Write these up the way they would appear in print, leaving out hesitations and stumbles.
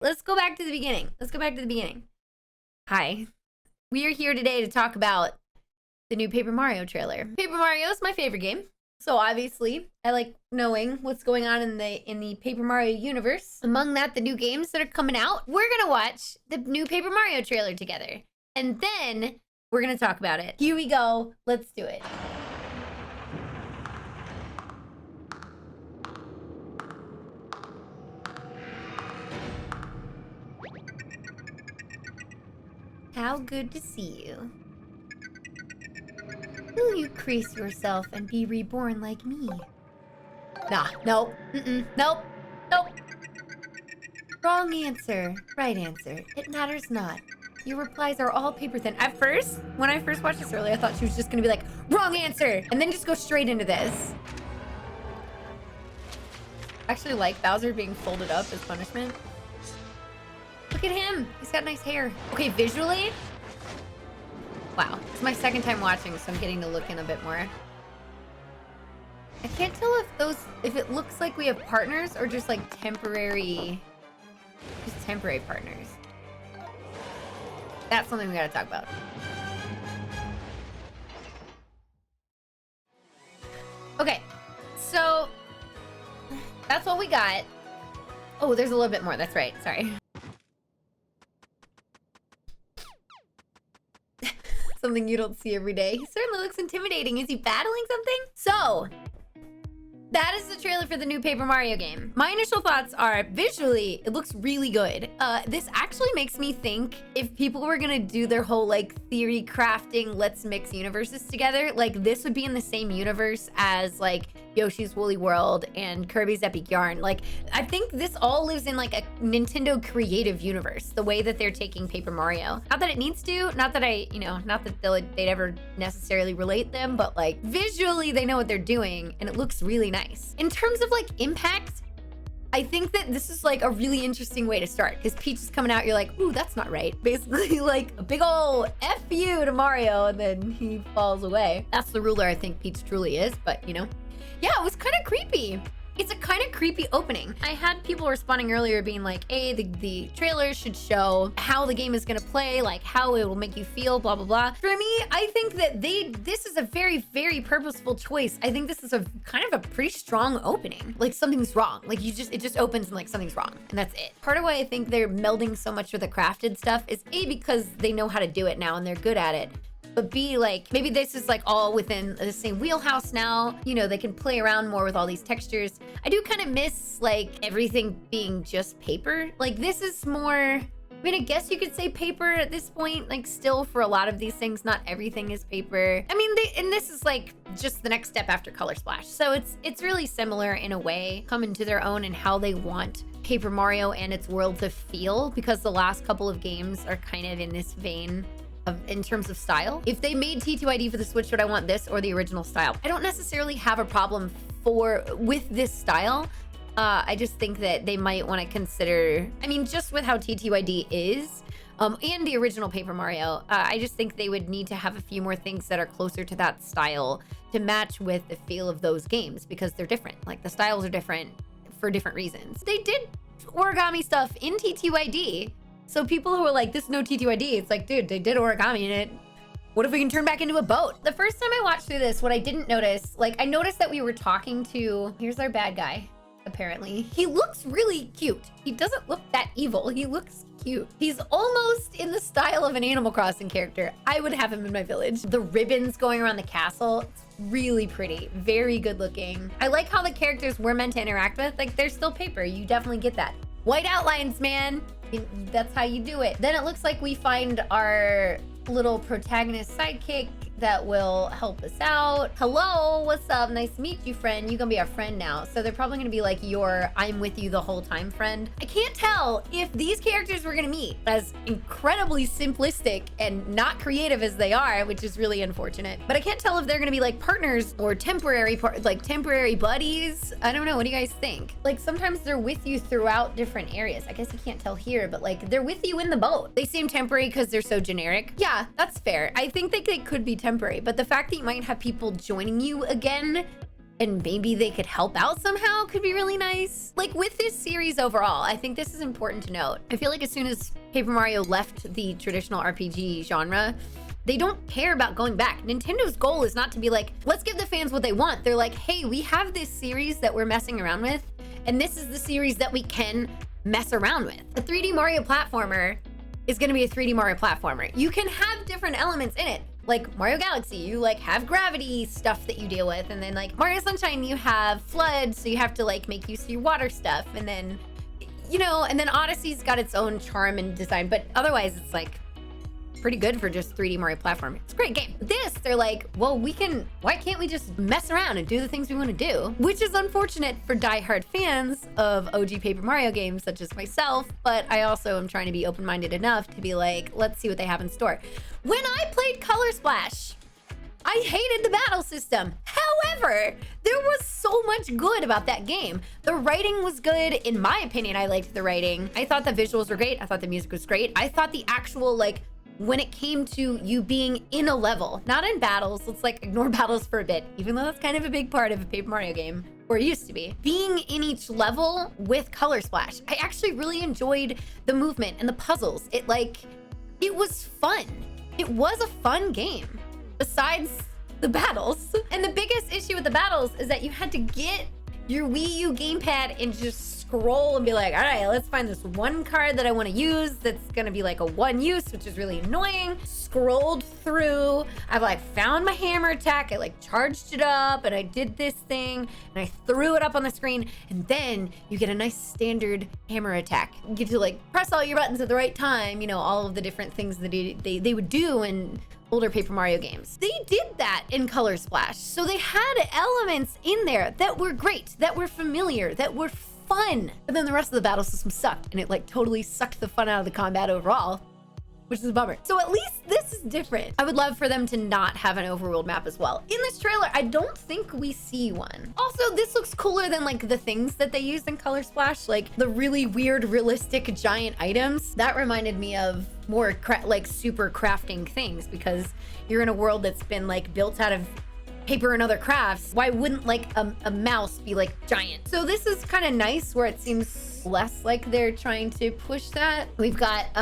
let's go back to the beginning. Let's go back to the beginning. Hi. We are here today to talk about the new Paper Mario trailer. Paper Mario is my favorite game. So obviously, I like knowing what's going on in the Paper Mario universe. Among that, the new games that are coming out. We're gonna watch the new Paper Mario trailer together. And then we're gonna talk about it. Here we go. Let's do it. How good to see you. Will you crease yourself and be reborn like me? Nah, nope, nope, nope. Wrong answer, right answer. It matters not. Your replies are all paper thin. At first, when I first watched this earlier, I thought she was just gonna be like, wrong answer, and then just go straight into this. I actually like Bowser being folded up as punishment. Look at him. He's got nice hair. Okay, visually. Wow. It's my second time watching, so I'm getting to look in a bit more. I can't tell if it looks like we have partners or just like temporary partners. That's something we gotta talk about. Okay, so that's what we got. Oh, there's a little bit more. That's right. Sorry. Something you don't see every day. He certainly looks intimidating. Is he battling something? So, that is the trailer for the new Paper Mario game. My initial thoughts are, visually, it looks really good. This actually makes me think if people were gonna do their whole like theory crafting, let's mix universes together, like this would be in the same universe as like Yoshi's Woolly World and Kirby's Epic Yarn. Like, I think this all lives in like a Nintendo creative universe, the way that they're taking Paper Mario. Not that it needs to, not that they'd ever necessarily relate them, but like visually they know what they're doing and it looks really nice. In terms of like impact, I think that this is like a really interesting way to start because Peach is coming out, you're like, ooh, that's not right. Basically like a big ol' F you to Mario and then he falls away. That's the ruler I think Peach truly is, but you know. Yeah, it was kind of creepy. It's a kind of creepy opening. I had people responding earlier being like, hey, the trailer should show how the game is gonna play, like how it will make you feel, blah, blah, blah. For me, I think that this is a very, very purposeful choice. I think this is a kind of a pretty strong opening. Like something's wrong. Like it just opens and like something's wrong and that's it. Part of why I think they're melding so much with the crafted stuff is A, because they know how to do it now and they're good at it. But B, like, maybe this is like all within the same wheelhouse now. You know, they can play around more with all these textures. I do kind of miss like everything being just paper. Like this is more, I mean, I guess you could say paper at this point, like still for a lot of these things, not everything is paper. I mean, and this is like just the next step after Color Splash. So it's really similar in a way, coming to their own and how they want Paper Mario and its world to feel, because the last couple of games are kind of in this vein in terms of style. If they made TTYD for the Switch, would I want this or the original style? I don't necessarily have a problem with this style. I just think that they might want to consider, I mean, just with how TTYD is, and the original Paper Mario, I just think they would need to have a few more things that are closer to that style to match with the feel of those games, because they're different. Like the styles are different for different reasons. They did origami stuff in TTYD. So people who are like, this is no TTYD, it's like, dude, they did origami in it. What if we can turn back into a boat? The first time I watched through this, what I didn't notice, like I noticed that we were talking to, here's our bad guy, apparently. He looks really cute. He doesn't look that evil. He looks cute. He's almost in the style of an Animal Crossing character. I would have him in my village. The ribbons going around the castle, it's really pretty, very good looking. I like how the characters we're meant to interact with, like they're still paper. You definitely get that. White outlines, man. That's how you do it. Then it looks like we find our little protagonist sidekick that will help us out. Hello, what's up? Nice to meet you, friend. You're gonna be our friend now. So they're probably gonna be like your I'm with you the whole time friend. I can't tell if these characters we're gonna meet, as incredibly simplistic and not creative as they are, which is really unfortunate, but I can't tell if they're gonna be like partners or temporary buddies. I don't know. What do you guys think? Like sometimes they're with you throughout different areas. I guess you can't tell here, but like they're with you in the boat. They seem temporary because they're so generic. Yeah, that's fair. I think that they could be temporary, but the fact that you might have people joining you again and maybe they could help out somehow could be really nice. Like with this series overall, I think this is important to note. I feel like as soon as Paper Mario left the traditional RPG genre, they don't care about going back. Nintendo's goal is not to be like, let's give the fans what they want. They're like, hey, we have this series that we're messing around with, and this is the series that we can mess around with. A 3D Mario platformer is gonna be a 3D Mario platformer. You can have different elements in it. Like Mario Galaxy, you like have gravity stuff that you deal with, and then like Mario Sunshine, you have flood, so you have to like make use of your water stuff, and then, you know, and then Odyssey's got its own charm and design, but otherwise it's like pretty good for just 3D Mario platforming. It's a great game. This, they're like, well, why can't we just mess around and do the things we want to do? Which is unfortunate for diehard fans of OG Paper Mario games, such as myself, but I also am trying to be open-minded enough to be like, let's see what they have in store. When I played Color Splash, I hated the battle system. However, there was so much good about that game. The writing was good. In my opinion, I liked the writing. I thought the visuals were great. I thought the music was great. I thought the actual, like, when it came to you being in a level, not in battles, let's like ignore battles for a bit, even though that's kind of a big part of a Paper Mario game, or it used to be. Being in each level with Color Splash, I actually really enjoyed the movement and the puzzles. It was fun. It was a fun game, besides the battles. And the biggest issue with the battles is that you had to get your Wii U gamepad and just scroll and be like, all right, let's find this one card that I want to use that's gonna be like a one use, which is really annoying. Scrolled through, I've like found my hammer attack, I like charged it up and I did this thing and I threw it up on the screen, and then you get a nice standard hammer attack. You get to like press all your buttons at the right time, you know, all of the different things that they would do in older Paper Mario games. They did that in Color Splash. So they had elements in there that were great, that were familiar, that were fun. But then the rest of the battle system sucked, and it like totally sucked the fun out of the combat overall, which is a bummer. So at least this is different. I would love for them to not have an overworld map as well. In this trailer, I don't think we see one. Also, this looks cooler than like the things that they used in Color Splash, like the really weird, realistic giant items. That reminded me of more like super crafting things, because you're in a world that's been like built out of paper and other crafts. Why wouldn't like a mouse be like giant? So this is kind of nice where it seems less like they're trying to push that. We've got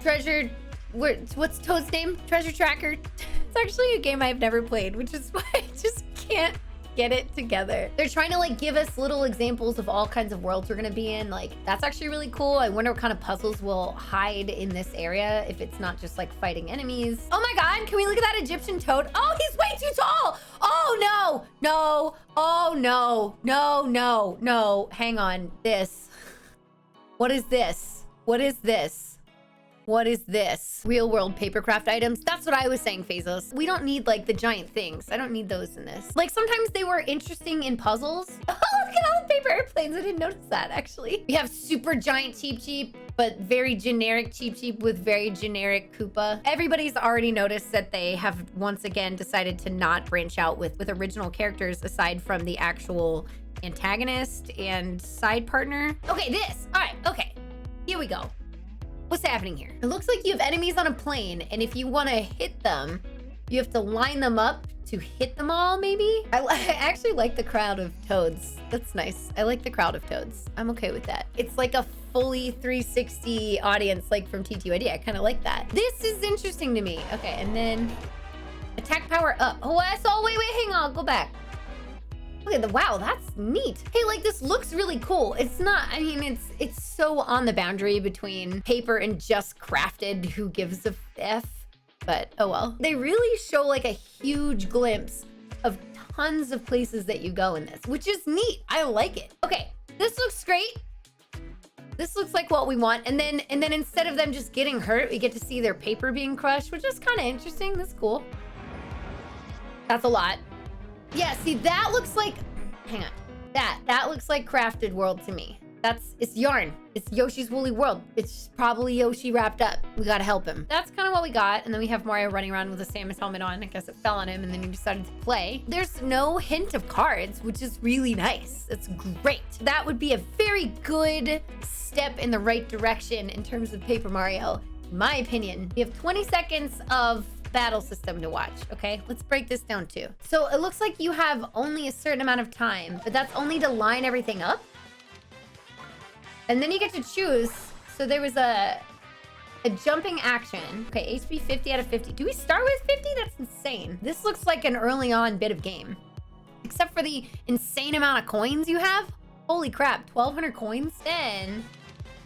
treasure, what's Toad's name? Treasure Tracker. It's actually a game I've never played, which is why I just can't get it together. They're trying to like give us little examples of all kinds of worlds we're gonna be in. Like, that's actually really cool. I wonder what kind of puzzles will hide in this area if it's not just like fighting enemies. Oh my God, can we look at that Egyptian toad? Oh, he's way too tall. Oh no, no, oh no, no, no, no. Hang on, this. What is this? What is this? What is this? Real world papercraft items. That's what I was saying, Phazos. We don't need like the giant things. I don't need those in this. Like sometimes they were interesting in puzzles. Oh, look at all the paper airplanes. I didn't notice that actually. We have super giant Cheep Cheep, but very generic Cheep Cheep with very generic Koopa. Everybody's already noticed that they have once again decided to not branch out with original characters aside from the actual antagonist and side partner. Okay, this. All right, okay. Here we go. What's happening here? It looks like you have enemies on a plane, and if you want to hit them, you have to line them up to hit them all, maybe? I actually like the crowd of toads. That's nice. I like the crowd of toads. I'm okay with that. It's like a fully 360 audience, like from TTYD. I kind of like that. This is interesting to me. Okay, and then attack power up. Oh, I saw, wait, hang on, go back. Okay, wow, that's neat. Hey, like this looks really cool. It's not, I mean, it's so on the boundary between paper and just crafted, who gives a F, but oh well. They really show like a huge glimpse of tons of places that you go in this, which is neat. I like it. Okay, this looks great. This looks like what we want. And then instead of them just getting hurt, we get to see their paper being crushed, which is kind of interesting. That's cool. That's a lot. Yeah, see, that looks like, hang on. That looks like Crafted World to me. It's yarn. It's Yoshi's Woolly World. It's probably Yoshi wrapped up. We gotta help him. That's kind of what we got. And then we have Mario running around with a Samus helmet on. I guess it fell on him and then he decided to play. There's no hint of cards, which is really nice. It's great. That would be a very good step in the right direction in terms of Paper Mario, in my opinion. We have 20 seconds of battle system to watch, okay? Let's break this down too. So it looks like you have only a certain amount of time, but that's only to line everything up. And then you get to choose. So there was a jumping action. Okay, HP 50 out of 50. Do we start with 50? That's insane. This looks like an early on bit of game. Except for the insane amount of coins you have. Holy crap, 1,200 coins? Then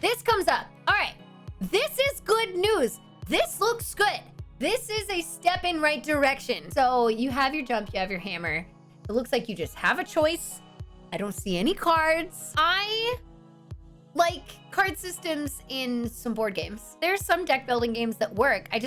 this comes up. All right, this is good news. This looks good. This is a step in right direction. So you have your jump, you have your hammer. It looks like you just have a choice. I don't see any cards. I like card systems in some board games. There's some deck building games that work. I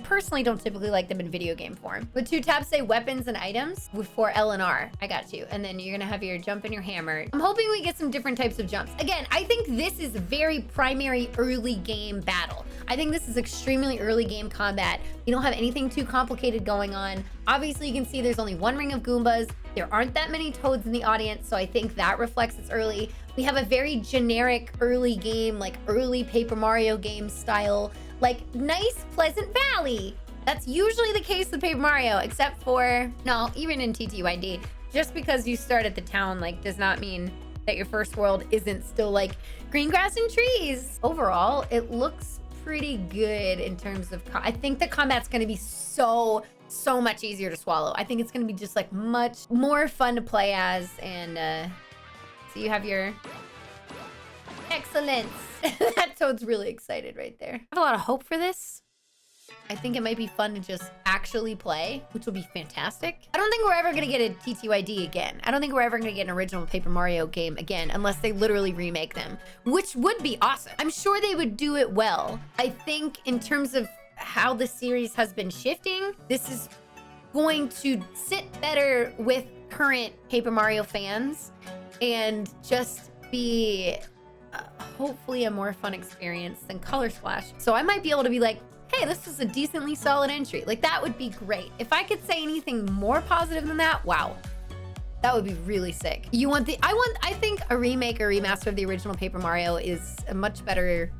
personally don't typically like them in video game form. The 2 tabs say weapons and items for L and R. I got you. And then you're gonna have your jump and your hammer. I'm hoping we get some different types of jumps. Again, I think this is very primary early game battle. I think this is extremely early game combat. You don't have anything too complicated going on. Obviously, you can see there's only 1 ring of Goombas. There aren't that many toads in the audience, so I think that reflects it's early. We have a very generic early game, like early Paper Mario game style, like nice, pleasant valley. That's usually the case with Paper Mario, except for, no, even in TTYD. Just because you start at the town, like, does not mean that your first world isn't still like green grass and trees. Overall, it looks pretty good in terms of, I think the combat's gonna be so much easier to swallow. I think it's gonna be just like much more fun to play as, and so you have your excellence. That toad's really excited right there. I have a lot of hope for this. I think it might be fun to just actually play, which will be fantastic. I don't think we're ever gonna get a TTYD again. I don't think we're ever gonna get an original Paper Mario game again, unless they literally remake them, which would be awesome. I'm sure they would do it well. I think in terms of how the series has been shifting, this is going to sit better with current Paper Mario fans and just be hopefully a more fun experience than Color Splash. So I might be able to be like, hey, this is a decently solid entry. Like, that would be great. If I could say anything more positive than that, wow. That would be really sick. I think a remake or remaster of the original Paper Mario is a much better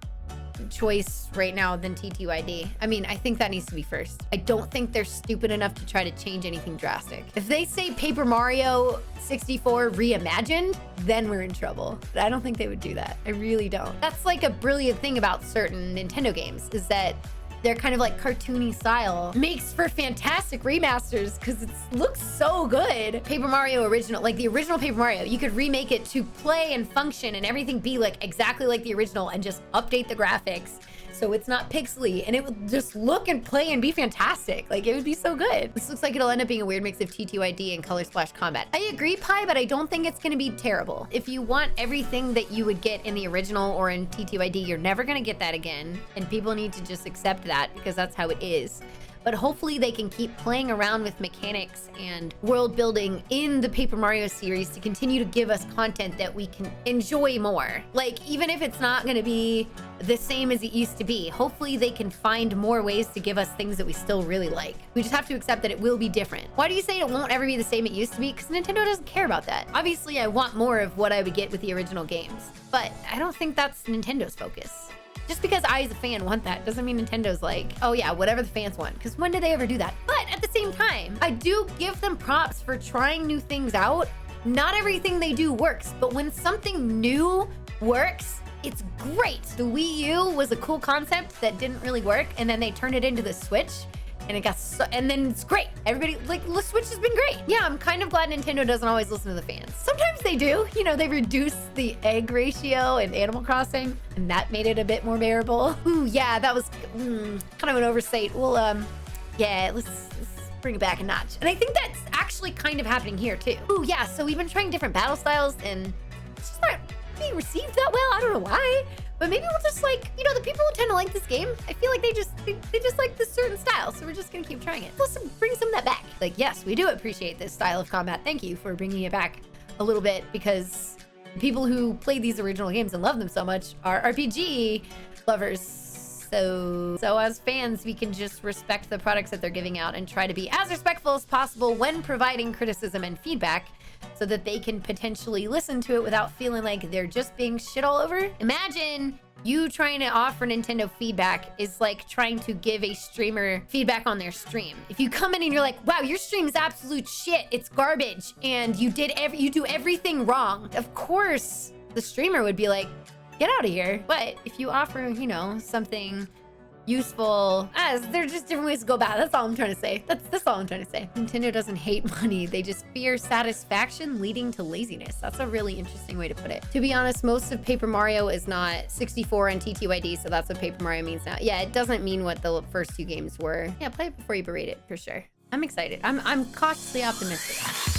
choice right now than TTYD. I mean, I think that needs to be first. I don't think they're stupid enough to try to change anything drastic. If they say Paper Mario 64 reimagined, then we're in trouble. But I don't think they would do that. I really don't. That's like a brilliant thing about certain Nintendo games, is that they're kind of like cartoony style. Makes for fantastic remasters because it looks so good. Paper Mario original, like the original Paper Mario, you could remake it to play and function and everything be like exactly like the original and just update the graphics so it's not pixely, and it would just look and play and be fantastic. Like, it would be so good. This looks like it'll end up being a weird mix of TTYD and Color Splash combat. I agree, Pi, but I don't think it's gonna be terrible. If you want everything that you would get in the original or in TTYD, you're never gonna get that again, and people need to just accept that because that's how it is. But hopefully they can keep playing around with mechanics and world building in the Paper Mario series to continue to give us content that we can enjoy more. Like, even if it's not gonna be the same as it used to be, hopefully they can find more ways to give us things that we still really like. We just have to accept that it will be different. Why do you say it won't ever be the same it used to be? Because Nintendo doesn't care about that. Obviously, I want more of what I would get with the original games, but I don't think that's Nintendo's focus. Just because I, as a fan, want that doesn't mean Nintendo's like, oh yeah, whatever the fans want. Because when did they ever do that? But at the same time, I do give them props for trying new things out. Not everything they do works, but when something new works, it's great. The Wii U was a cool concept that didn't really work, and then they turned it into the Switch, and it got and then it's great. Everybody, like, the Switch has been great. Yeah, I'm kind of glad Nintendo doesn't always listen to the fans. Sometimes they do. You know, they reduced the egg ratio in Animal Crossing, and that made it a bit more bearable. Ooh, yeah, that was kind of an oversight. Well, yeah, let's bring it back a notch. And I think that's actually kind of happening here too. Ooh, yeah, so we've been trying different battle styles, and it's just not being received that well. I don't know why. But maybe we'll just, like, you know, the people who tend to like this game, I feel like they just like this certain style, so we're just gonna keep trying it. Let's bring some of that back. Like, yes, we do appreciate this style of combat. Thank you for bringing it back a little bit, because people who played these original games and love them so much are RPG lovers. So as fans, we can just respect the products that they're giving out and try to be as respectful as possible when providing criticism and feedback, so that they can potentially listen to it without feeling like they're just being shit all over. Imagine you trying to offer Nintendo feedback is like trying to give a streamer feedback on their stream. If you come in and you're like, wow, your stream is absolute shit, it's garbage, and you do everything wrong, of course the streamer would be like, get out of here. But if you offer, you know, something useful, there's just different ways to go about it. That's all I'm trying to say. That's all I'm trying to say. Nintendo doesn't hate money. They just fear satisfaction leading to laziness. That's a really interesting way to put it. To be honest, most of Paper Mario is not 64 and TTYD, so that's what Paper Mario means now. Yeah, it doesn't mean what the first two games were. Yeah, play it before you berate it, for sure. I'm excited. I'm cautiously optimistic.